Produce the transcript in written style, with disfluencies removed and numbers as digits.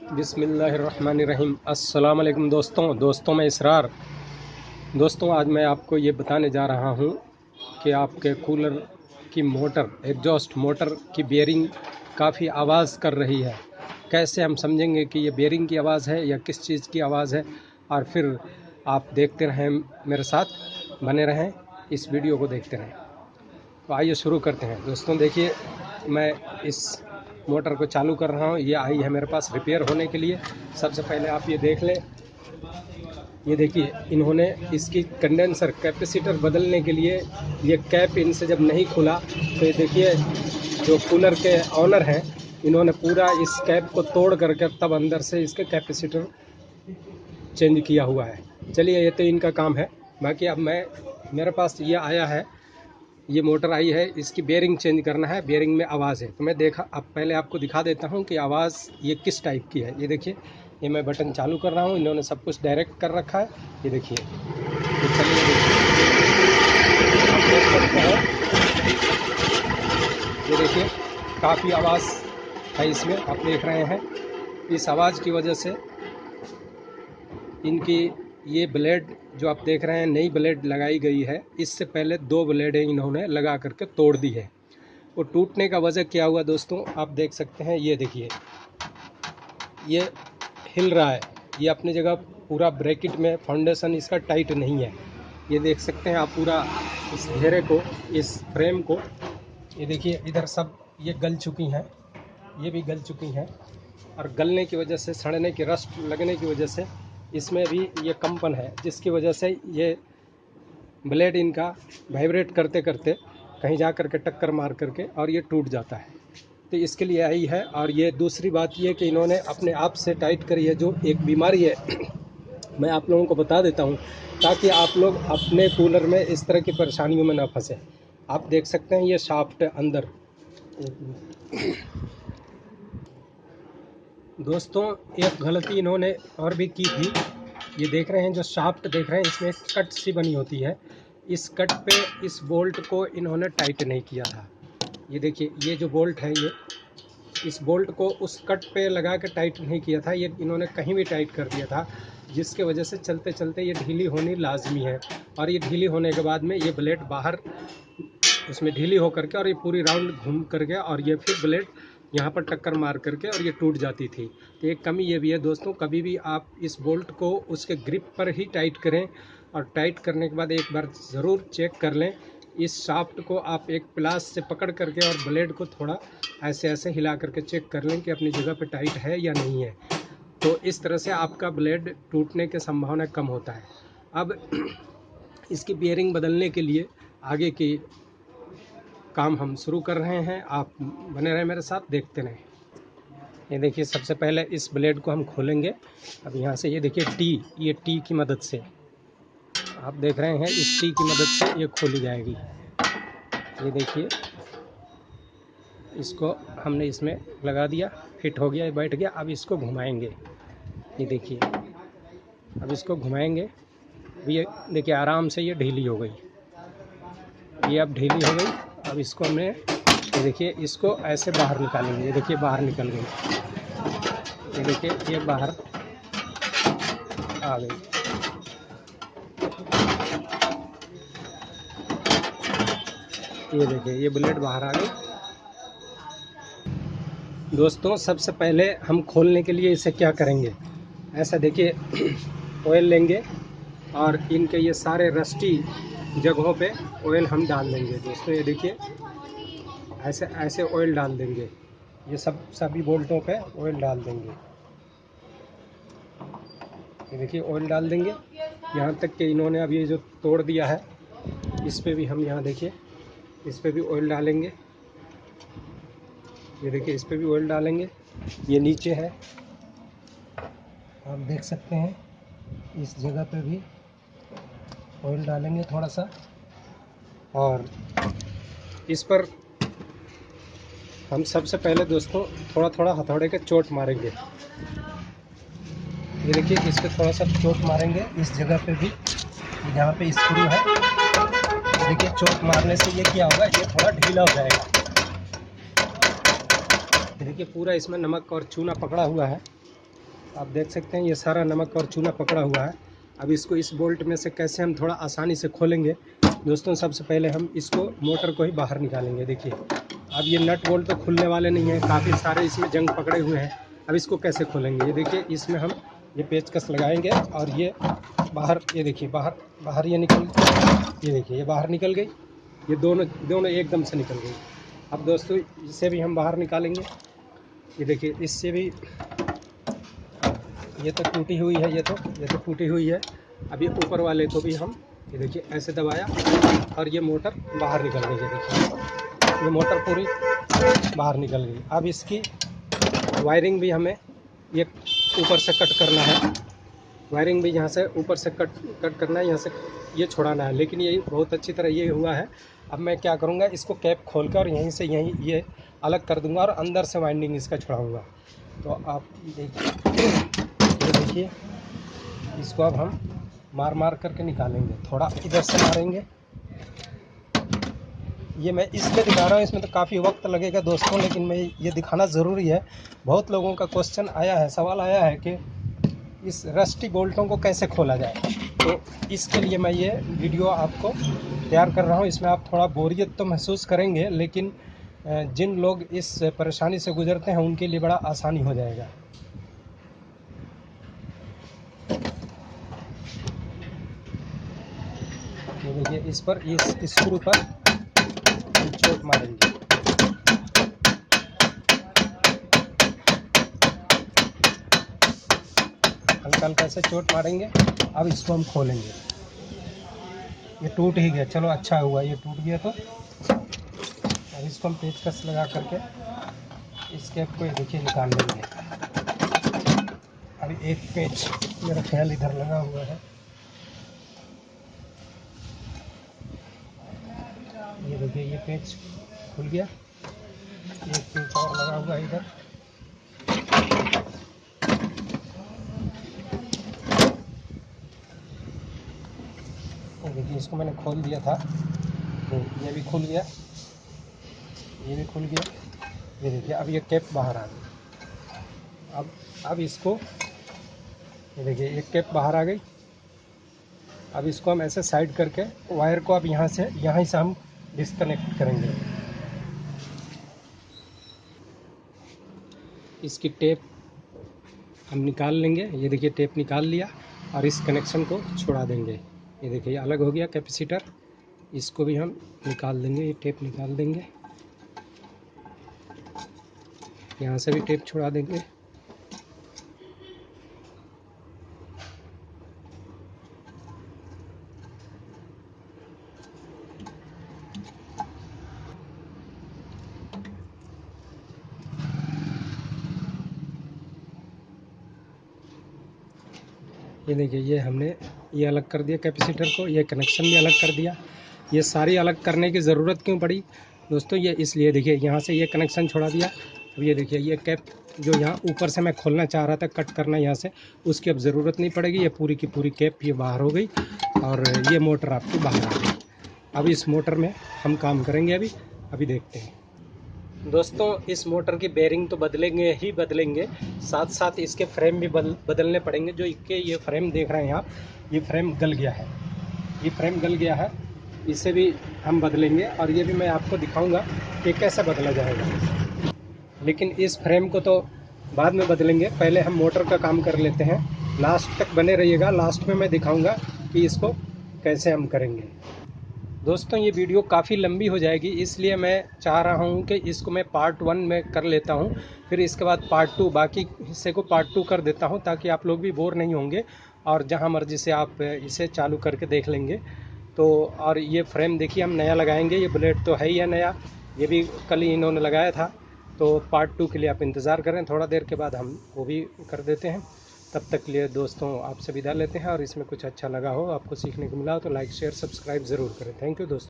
बिस्मिल्लाहिर्रहमानिर्रहीम। अस्सलाम वालेकुम दोस्तों मैं इसरार। दोस्तों आज मैं आपको ये बताने जा रहा हूँ कि आपके कूलर की मोटर, एग्जॉस्ट मोटर की बेयरिंग काफ़ी आवाज़ कर रही है। कैसे हम समझेंगे कि ये बेयरिंग की आवाज़ है या किस चीज़ की आवाज़ है, और फिर आप देखते रहें, मेरे साथ बने रहें, इस वीडियो को देखते रहें। तो आइए शुरू करते हैं। दोस्तों देखिए, मैं इस मोटर को चालू कर रहा हूँ। ये आई है मेरे पास रिपेयर होने के लिए। सबसे पहले आप ये देख लें, ये देखिए इन्होंने इसकी कंडेंसर कैपेसिटर बदलने के लिए ये कैप इनसे जब नहीं खुला तो ये देखिए जो कूलर के ऑनर हैं इन्होंने पूरा इस कैप को तोड़ करके तब अंदर से इसके कैपेसिटर चेंज किया हुआ है। चलिए ये तो इनका काम है। बाकी अब मेरे पास ये आया है, ये मोटर आई है, इसकी बेयरिंग चेंज करना है। बेयरिंग में आवाज़ है तो मैं अब पहले आपको दिखा देता हूँ कि आवाज़ ये किस टाइप की है। ये देखिए, ये मैं बटन चालू कर रहा हूँ, इन्होंने सब कुछ डायरेक्ट कर रखा है। ये देखिए, तो चलिए देखिए, आप देख सकते हैं, ये देखिए काफ़ी आवाज़ है इसमें, आप देख रहे हैं। इस आवाज़ की वजह से इनकी ये ब्लेड जो आप देख रहे हैं, नई ब्लेड लगाई गई है। इससे पहले 2 ब्लेडें इन्होंने लगा करके तोड़ दी है। वो टूटने का वजह क्या हुआ दोस्तों, आप देख सकते हैं। ये देखिए, ये हिल रहा है, ये अपनी जगह पूरा ब्रैकेट में, फाउंडेशन इसका टाइट नहीं है। ये देख सकते हैं आप पूरा इस घेरे को, इस फ्रेम को। ये देखिए इधर सब ये गल चुकी हैं, ये भी गल चुकी हैं, और गलने की वजह से, सड़ने की, रस्ट लगने की वजह से इसमें भी ये कंपन है, जिसकी वजह से ये ब्लेड इनका वाइब्रेट करते करते कहीं जा कर के टक्कर मार करके और ये टूट जाता है। तो इसके लिए आई है। और ये दूसरी बात ये कि इन्होंने अपने आप से टाइट करी है, जो एक बीमारी है मैं आप लोगों को बता देता हूँ ताकि आप लोग अपने कूलर में इस तरह की परेशानियों में ना फंसे। आप देख सकते हैं ये शाफ्ट अंदर। दोस्तों एक गलती इन्होंने और भी की थी। ये देख रहे हैं, जो शाफ्ट देख रहे हैं, इसमें एक कट सी बनी होती है। इस कट पे इस बोल्ट को इन्होंने टाइट नहीं किया था। ये देखिए, ये जो बोल्ट है, ये इस बोल्ट को उस कट पे लगा के टाइट नहीं किया था, ये इन्होंने कहीं भी टाइट कर दिया था, जिसके वजह से चलते चलते ये ढीली होनी लाजमी है। और ये ढीली होने के बाद में ये ब्लेड बाहर उसमें ढीली होकर के और ये पूरी राउंड घूम करके और ये फिर ब्लेड यहाँ पर टक्कर मार करके और ये टूट जाती थी। तो एक कमी ये भी है दोस्तों, कभी भी आप इस बोल्ट को उसके ग्रिप पर ही टाइट करें, और टाइट करने के बाद एक बार ज़रूर चेक कर लें। इस शाफ्ट को आप एक प्लास से पकड़ करके और ब्लेड को थोड़ा ऐसे ऐसे हिला करके चेक कर लें कि अपनी जगह पे टाइट है या नहीं है। तो इस तरह से आपका ब्लेड टूटने की संभावना कम होता है। अब इसकी बियरिंग बदलने के लिए आगे की काम हम शुरू कर रहे हैं। आप बने रहें मेरे साथ, देखते रहें। ये देखिए, सबसे पहले इस ब्लेड को हम खोलेंगे। अब यहाँ से ये देखिए ये टी की मदद से आप देख रहे हैं, इस टी की मदद से ये खोली जाएगी। ये देखिए, इसको हमने इसमें लगा दिया, फिट हो गया, ये बैठ गया। अब इसको घुमाएंगे। ये देखिए, अब इसको घुमाएंगे। ये देखिए आराम से ये ढीली हो गई, ये अब ढीली हो गई। अब इसको हमने, ये देखिए, इसको ऐसे बाहर निकालेंगे। ये देखिए बाहर निकल गई, ये देखिए ये बाहर आ गई। ये देखिए ये ब्लेड बाहर आ गई। दोस्तों सबसे पहले हम खोलने के लिए इसे क्या करेंगे, ऐसा देखिए ऑयल लेंगे और इनके ये सारे रस्टी जगहों पे ऑयल हम डाल देंगे। दोस्तों ये देखिए, ऐसे ऐसे ऑयल डाल देंगे, ये सभी बोल्टों पे ऑयल डाल देंगे। ये देखिए ऑयल डाल देंगे, यहाँ तक कि इन्होंने अब ये जो तोड़ दिया है इस पे भी हम, यहाँ देखिए इस पे भी ऑयल डालेंगे। ये देखिए इस पे भी ऑयल डालेंगे। ये नीचे है, आप देख सकते हैं, इस जगह पे भी ऑयल डालेंगे थोड़ा सा, और इस पर हम सबसे पहले दोस्तों थोड़ा थोड़ा हथौड़े के चोट मारेंगे। ये देखिए इस पर थोड़ा सा चोट मारेंगे, इस जगह पे भी जहाँ पे स्क्रू है। देखिए चोट मारने से ये क्या होगा, ये थोड़ा ढीला हो जाएगा। देखिए पूरा इसमें नमक और चूना पकड़ा हुआ है, आप देख सकते हैं ये सारा नमक और चूना पकड़ा हुआ है। अब इसको इस बोल्ट में से कैसे हम थोड़ा आसानी से खोलेंगे दोस्तों। सबसे पहले हम इसको मोटर को ही बाहर निकालेंगे। देखिए अब ये नट बोल्ट तो खुलने वाले नहीं हैं, काफ़ी सारे इसमें जंग पकड़े हुए हैं। अब इसको कैसे खोलेंगे, ये देखिए इसमें हम ये पेचकस लगाएंगे और ये बाहर, ये देखिए बाहर ये निकल, ये देखिए ये बाहर निकल गई। ये दोनों एकदम से निकल गई। अब दोस्तों इसे भी हम बाहर निकालेंगे। ये देखिए इससे भी, ये तो टूटी हुई है, ये तो टूटी हुई है। अभी ऊपर वाले को भी हम, ये देखिए ऐसे दबाया और ये मोटर बाहर निकल गई। ये देखिए ये मोटर पूरी बाहर निकल गई। अब इसकी वायरिंग भी हमें ये ऊपर से कट करना है। वायरिंग भी यहाँ से ऊपर से कट करना है, यहाँ से ये छुड़ाना है। लेकिन ये बहुत अच्छी तरह ये हुआ है। अब मैं क्या करूँगा, इसको कैप खोल कर और यहीं से यहीं ये अलग कर दूँगा और अंदर से वाइंडिंग इसका छुड़ाऊँगा। तो आप देखिए इसको अब हम मार करके निकालेंगे। थोड़ा इधर से मारेंगे। ये मैं इसलिए दिखा रहा हूँ, इसमें तो काफ़ी वक्त लगेगा दोस्तों, लेकिन मैं ये दिखाना ज़रूरी है। बहुत लोगों का क्वेश्चन आया है, सवाल आया है कि इस रस्टी बोल्टों को कैसे खोला जाए। तो इसके लिए मैं ये वीडियो आपको तैयार कर रहा हूँ। इसमें आप थोड़ा बोरियत तो महसूस करेंगे, लेकिन जिन लोग इस परेशानी से गुजरते हैं उनके लिए बड़ा आसानी हो जाएगा। ये देखिए इस पर, इस स्क्रू पर हम चोट मारेंगे। हल्का हल्का से चोट मारेंगे। अब इसको हम खोलेंगे। ये टूट ही गया, चलो अच्छा हुआ ये टूट गया। तो अब इसको हम पेचकस लगा करके इस कैप को, ये देखिए निकाल लेंगे। अभी एक पेच मेरा ख्याल इधर लगा हुआ है। ये देखिए ये पेच खुल गया, एक पेच और लगा हुआ है इधर। ये देखिए इसको मैंने खोल दिया था, तो ये भी खुल गया, ये भी खुल गया। ये देखिए अब ये कैप बाहर आ गई। अब इसको, ये देखिए ये कैप बाहर आ गई। अब इसको हम ऐसे साइड करके वायर को अब यहाँ से हम डिस्कनेक्ट करेंगे। इसकी टेप हम निकाल लेंगे। ये देखिए टेप निकाल लिया और इस कनेक्शन को छुड़ा देंगे। ये देखिए अलग हो गया कैपेसिटर। इसको भी हम निकाल देंगे, ये टेप निकाल देंगे। यहाँ से भी टेप छुड़ा देंगे। ये देखिए ये हमने ये अलग कर दिया कैपेसिटर को, ये कनेक्शन भी अलग कर दिया। ये सारी अलग करने की ज़रूरत क्यों पड़ी दोस्तों, ये इसलिए देखिए यहाँ से ये कनेक्शन छोड़ा दिया। अब ये देखिए ये कैप जो यहाँ ऊपर से मैं खोलना चाह रहा था, कट करना यहाँ से, उसकी अब ज़रूरत नहीं पड़ेगी। ये पूरी की पूरी कैप ये बाहर हो गई और ये मोटर आपकी बाहर आ गई। अब इस मोटर में हम काम करेंगे। अभी देखते हैं दोस्तों। इस मोटर की बेरिंग तो बदलेंगे ही बदलेंगे, साथ साथ इसके फ्रेम भी बदलने पड़ेंगे। जो ये फ्रेम देख रहे हैं आप, ये फ्रेम गल गया है, ये फ्रेम गल गया है, इसे भी हम बदलेंगे और ये भी मैं आपको दिखाऊंगा कि कैसे बदला जाएगा। लेकिन इस फ्रेम को तो बाद में बदलेंगे, पहले हम मोटर का काम कर लेते हैं। लास्ट तक बने रहिएगा, लास्ट में मैं दिखाऊंगा कि इसको कैसे हम करेंगे। दोस्तों ये वीडियो काफ़ी लंबी हो जाएगी, इसलिए मैं चाह रहा हूँ कि इसको मैं पार्ट 1 में कर लेता हूँ, फिर इसके बाद पार्ट 2, बाकी हिस्से को पार्ट 2 कर देता हूँ, ताकि आप लोग भी बोर नहीं होंगे और जहाँ मर्जी से आप इसे चालू करके देख लेंगे। तो और ये फ्रेम देखिए हम नया लगाएंगे, ये ब्लेड तो है ही है नया, ये भी कल ही इन्होंने लगाया था। तो पार्ट 2 के लिए आप इंतज़ार करें, थोड़ा देर के बाद हम वो भी कर देते हैं। तब तक के लिए दोस्तों आपसे विदा लेते हैं। और इसमें कुछ अच्छा लगा हो, आपको सीखने को मिला हो, तो लाइक शेयर सब्सक्राइब ज़रूर करें। थैंक यू दोस्तों।